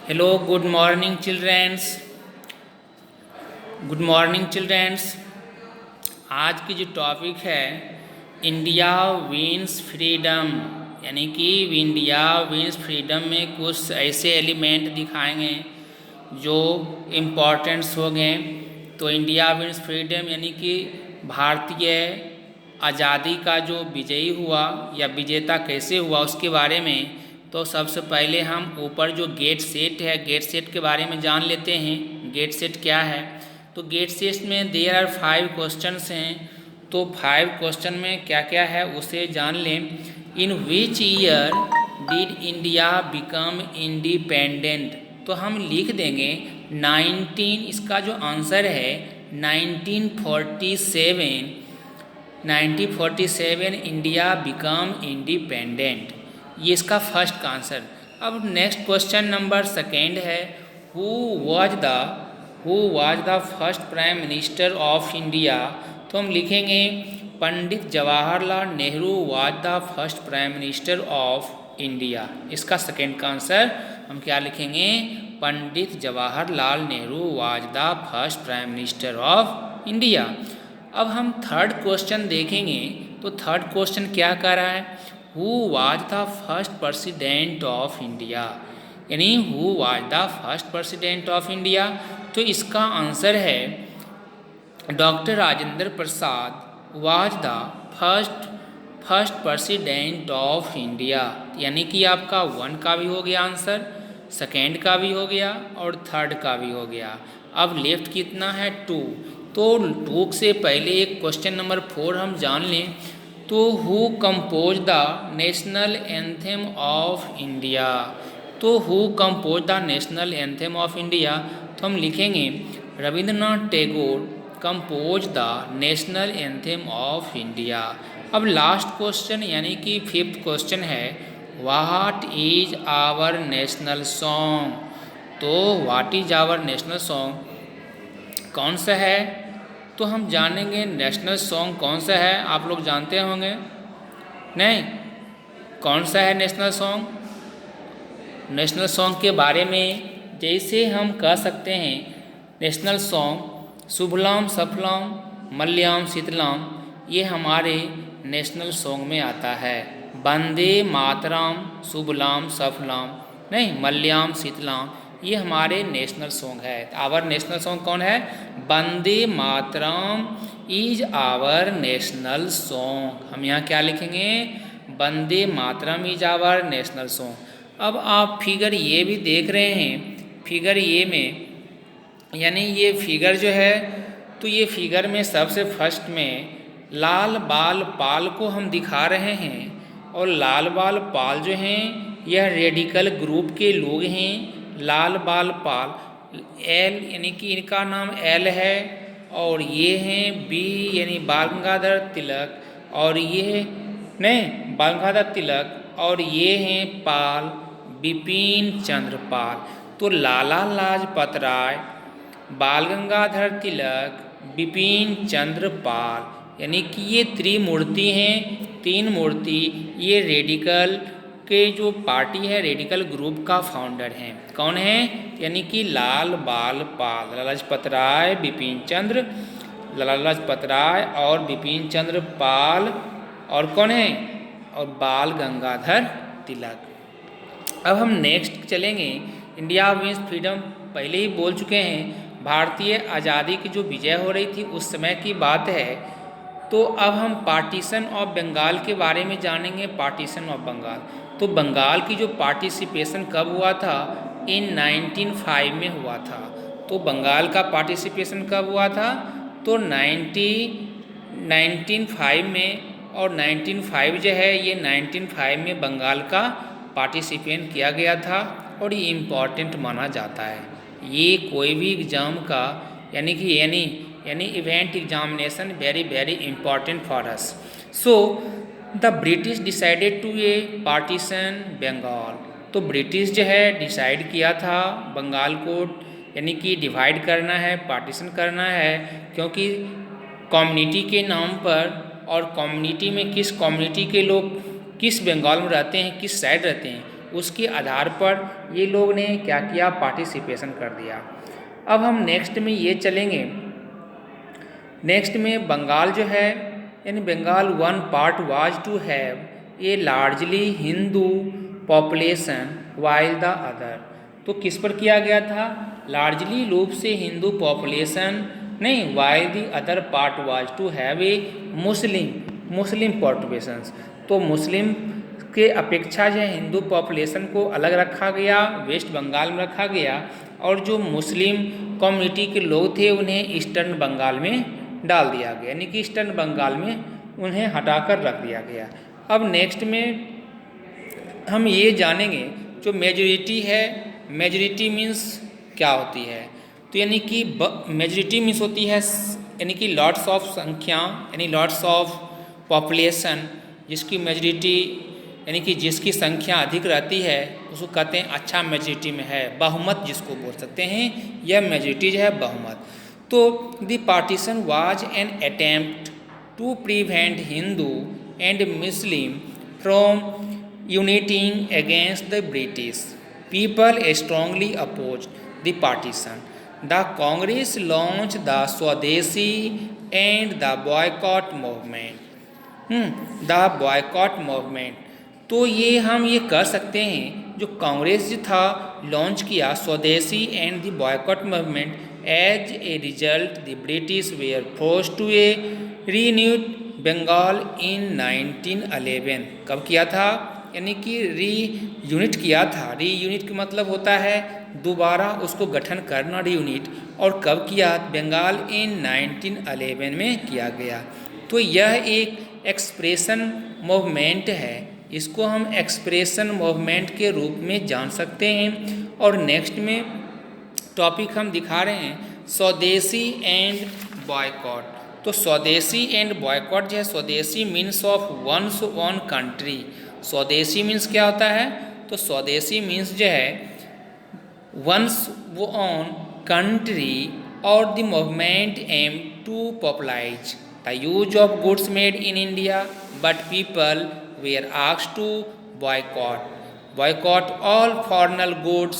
Hello, good morning, childrens. Good morning childrens. आज की जो टॉपिक है इंडिया विंस फ्रीडम, यानी कि इंडिया विंस फ्रीडम में कुछ ऐसे एलिमेंट दिखाएंगे जो इम्पोर्टेंट्स हो गए। तो इंडिया विंस फ्रीडम यानी कि भारतीय आज़ादी का जो विजयी हुआ या विजेता कैसे हुआ उसके बारे में। तो सबसे पहले हम ऊपर जो गेट सेट है, गेट सेट के बारे में जान लेते हैं। गेट सेट क्या है? तो गेट सेट में देयर आर 5 क्वेश्चंस हैं। तो 5 क्वेश्चन में क्या क्या है उसे जान लें। In which year did India become independent? तो हम लिख देंगे 19, इसका जो आंसर है 1947। 1947 इंडिया बिकम इंडिपेंडेंट, ये इसका फर्स्ट का आंसर। अब नेक्स्ट क्वेश्चन नंबर सेकेंड है, who was the first prime minister of India? तो हम लिखेंगे Pandit Jawaharlal Nehru was the first prime minister of India. इसका सेकेंड का आंसर हम क्या लिखेंगे? Pandit Jawaharlal Nehru was the first prime minister of India. अब हम थर्ड क्वेश्चन देखेंगे। तो थर्ड क्वेश्चन क्या कर रहा है? Who was the first president of India, यानी who was the first president of India. तो इसका आंसर है doctor Rajendra Prasad was the first president of India. यानी कि आपका 1 का भी हो गया आंसर, सेकेंड का भी हो गया और थर्ड का भी हो गया। अब लेफ्ट कितना है? 2। तो 2 से पहले एक क्वेश्चन नंबर 4 हम जान लें। तो who compose the national anthem of India? तो who compose the national anthem of India? तो हम लिखेंगे Rabindranath Tagore compose the national anthem of India. अब लास्ट क्वेश्चन यानी कि 5th क्वेश्चन है, what is our national song? तो what is our national song कौन सा है? तो हम जानेंगे नेशनल सॉन्ग कौन सा है। आप लोग जानते होंगे नहीं? कौन सा है नेशनल सॉन्ग? नेशनल सॉन्ग के बारे में जैसे हम कह सकते हैं, नेशनल सॉन्ग शुभलाम सफलाम मलयाम शीतलाम, ये हमारे नेशनल सॉन्ग में आता है। वंदे मातरम शुभलाम सफलाम नहीं मलयाम शीतलाम, ये हमारे नेशनल सॉन्ग है। आवर नेशनल सॉन्ग कौन है? Vande Mataram is our national song. हम यहाँ क्या लिखेंगे? Vande Mataram is our national song. अब आप फिगर ये भी देख रहे हैं, फिगर ये में यानी ये फिगर जो है, तो ये फिगर में सबसे फर्स्ट में लाल बाल पाल को हम दिखा रहे हैं। और लाल बाल पाल जो हैं यह रेडिकल ग्रुप के लोग हैं। लाल बाल पाल एल यानी कि इनका नाम एल है, और ये हैं बी यानी बाल गंगाधर तिलक, और ये नहीं बाल गंगाधर तिलक, और ये हैं पाल बिपिन चंद्र पाल। तो लाला लाजपत राय, बाल गंगाधर तिलक, बिपिन चंद्र पाल, यानी कि ये त्रिमूर्ति हैं, 3 मूर्ति। ये रेडिकल के जो पार्टी है, रेडिकल ग्रुप का फाउंडर हैं। कौन है? यानी कि लाल बाल पाल, लाला लाजपत राय, बिपिन चंद्र, लाला लाजपत राय और बिपिन चंद्र पाल, और कौन है? और बाल गंगाधर तिलक। अब हम नेक्स्ट चलेंगे। इंडिया विंस फ्रीडम पहले ही बोल चुके हैं, भारतीय आज़ादी की जो विजय हो रही थी उस समय की बात है। तो अब हम पार्टीशन ऑफ बंगाल के बारे में जानेंगे। पार्टीशन ऑफ बंगाल, तो बंगाल की जो पार्टिसिपेशन कब हुआ था? इन 1905 में हुआ था। तो बंगाल का पार्टिसिपेशन कब हुआ था? तो 1905 में, और 1905 जो है ये 1905 में बंगाल का पार्टिसिपेट किया गया था, और ये इम्पॉर्टेंट माना जाता है। ये कोई भी एग्ज़ाम का यानी कि यानी event examination very very important for us. So the British decided to a partition Bengal. तो ब्रिटिश जो है डिसाइड किया था बंगाल को यानी कि डिवाइड करना है, पार्टीशन करना है, क्योंकि कम्युनिटी के नाम पर, और कम्युनिटी में किस कम्युनिटी के लोग किस बंगाल में रहते हैं, किस साइड रहते हैं, उसके आधार पर ये लोग ने क्या किया, पार्टिसिपेशन कर दिया। अब हम नेक्स्ट में ये चलेंगे, नेक्स्ट में बंगाल जो है, यानी Bengal one part was to have a largely Hindu population while the other. तो किस पर किया गया था, लार्जली रूप से हिंदू पॉपुलेशन नहीं, while the other part was to have a Muslim population. तो मुस्लिम के अपेक्षा जो है हिंदू पॉपुलेशन को अलग रखा गया, वेस्ट बंगाल में रखा गया, और जो मुस्लिम कम्युनिटी के लोग थे उन्हें ईस्टर्न बंगाल में डाल दिया गया, यानी कि ईस्टर्न बंगाल में उन्हें हटाकर रख दिया गया। अब नेक्स्ट में हम ये जानेंगे जो मेजॉरिटी है, मेजॉरिटी मीन्स क्या होती है। तो यानी कि मेजॉरिटी मीन्स होती है यानी कि लॉट्स ऑफ संख्या, यानी लॉट्स ऑफ पॉपुलेशन, जिसकी मेजॉरिटी यानी कि जिसकी संख्या अधिक रहती है उसको कहते हैं अच्छा मेजॉरिटी में है, बहुमत जिसको बोल सकते हैं, यह मेजॉरिटी जो है बहुमत। तो the partition was an attempt to prevent Hindu and Muslim from uniting against the British people strongly oppose the partition. The Congress launch the swadeshi and the boycott movement. The boycott movement, तो ये हम ये कह सकते हैं जो कांग्रेस जो था लॉन्च किया swadeshi and the boycott movement, as a result the British were forced to a renewed Bengal in 1911। कब किया था, यानी कि री यूनिट किया था। री यूनिट का मतलब होता है दोबारा उसको गठन करना, री यूनिट। और कब किया, बंगाल इन 1911 में किया गया। तो यह एक एक्सप्रेशन मूवमेंट है, इसको हम एक्सप्रेशन मूवमेंट के रूप में जान सकते हैं। और नेक्स्ट में टॉपिक हम दिखा रहे हैं स्वदेशी एंड बॉयकॉट। तो स्वदेशी एंड बॉयकॉट जो है, स्वदेशी means of one's own country. स्वदेशी मीन्स क्या होता है, तो स्वदेशी मीन्स जो है वंस वो ऑन कंट्री, और the movement aim to popularise the use of goods made in India, but people were asked to boycott all foreign goods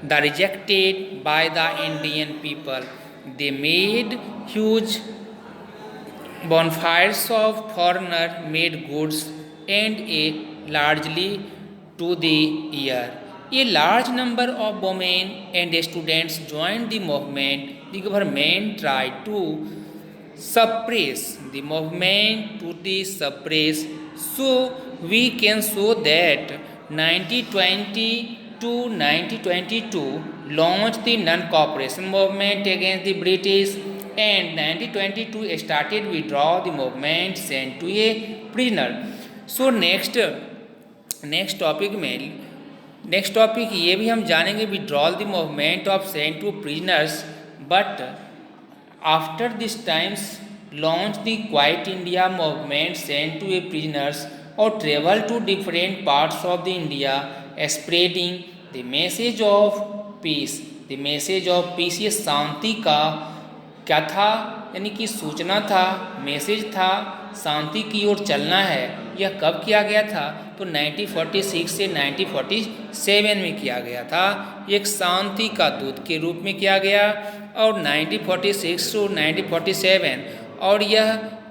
the rejected by the Indian people. They made huge bonfires of foreigner made goods and a largely to the year. A large number of women and students joined the movement. The government tried to suppress the movement to the suppress. So we can show that 1920 to 1922 launched the non-cooperation movement against the British, and 1922 started withdraw the movement sent to a prisoner. So next topic ये भी हम जानेंगे withdrawal the movement of sent to prisoners, but after this times launch the quit India movement sent to a prisoners और travel to different parts of the India spreading the message of peace. The message of peace, ये शांति का क्या था, यानी कि सूचना था, मैसेज था, शांति की ओर चलना है। यह कब किया गया था, तो 1946 से 1947 में किया गया था, एक शांति का दूत के रूप में किया गया। और 1946 टू 1947, और यह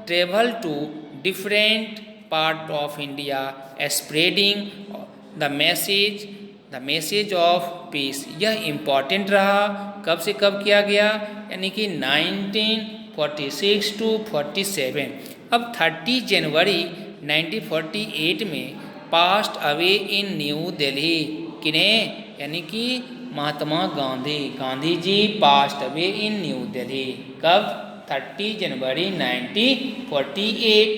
travel to different part of India spreading the message of peace. यह इम्पॉर्टेंट रहा। कब से कब किया गया, यानी कि 1946 टू 47। अब 30 जनवरी 1948 में past away in New Delhi, किन्हें, यानी कि Mahatma Gandhi ji past away in New Delhi. कब, 30 जनवरी 1948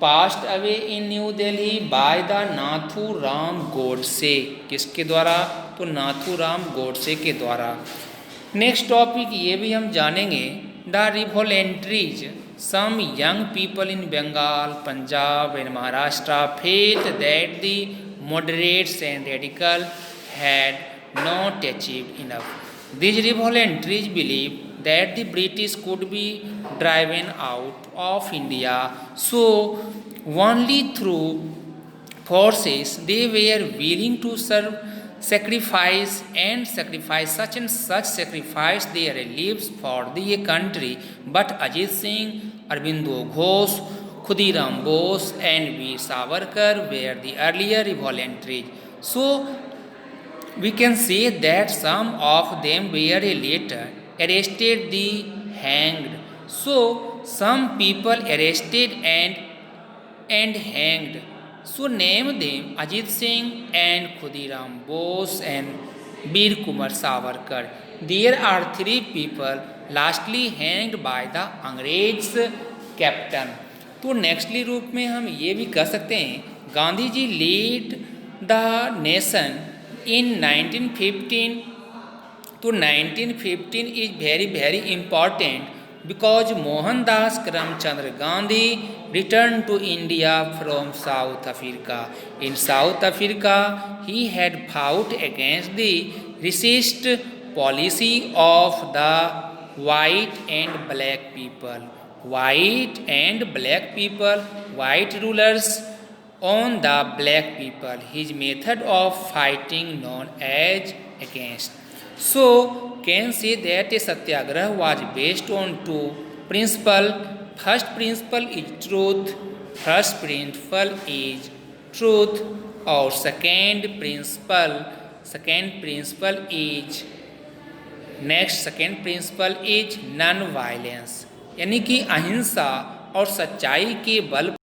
past away in New Delhi by the Nathuram Godse. किसके द्वारा, तो नाथूराम गोडसे के द्वारा। नेक्स्ट टॉपिक ये भी हम जानेंगे the revolutionaries. Some young people in Bengal, Punjab and Maharashtra felt that the moderates and radical had not achieved enough. These revolutionaries believed that the British could be driven out of India, so only through forces, they were willing to serve, sacrifice and sacrifice such and such sacrifice their lives for the country. But Ajit Singh, Arvindo Ghosh, Khudiram Bose and Veer Savarkar were the earlier voluntaries. So we can say that some of them were later arrested, the hanged. So some people arrested and hanged. So name them Ajit Singh and Khudiram Bose and Veer Kumar Savarkar. There are three people lastly hanged by the अंग्रेज captain. तो nextly रूप में हम ये भी कह सकते हैं Gandhi ji lead the nation in 1915. तो 1915 is very important because Mohandas Karamchandra Gandhi returned to India from South Africa. In South Africa, he had fought against the racist policy of the white and black people. White rulers on the black people. His method of fighting known as against. So can say that a satyagraha was based on two principles. First principle is truth. Or second principle is non-violence. यानी कि अहिंसा और सच्चाई के बल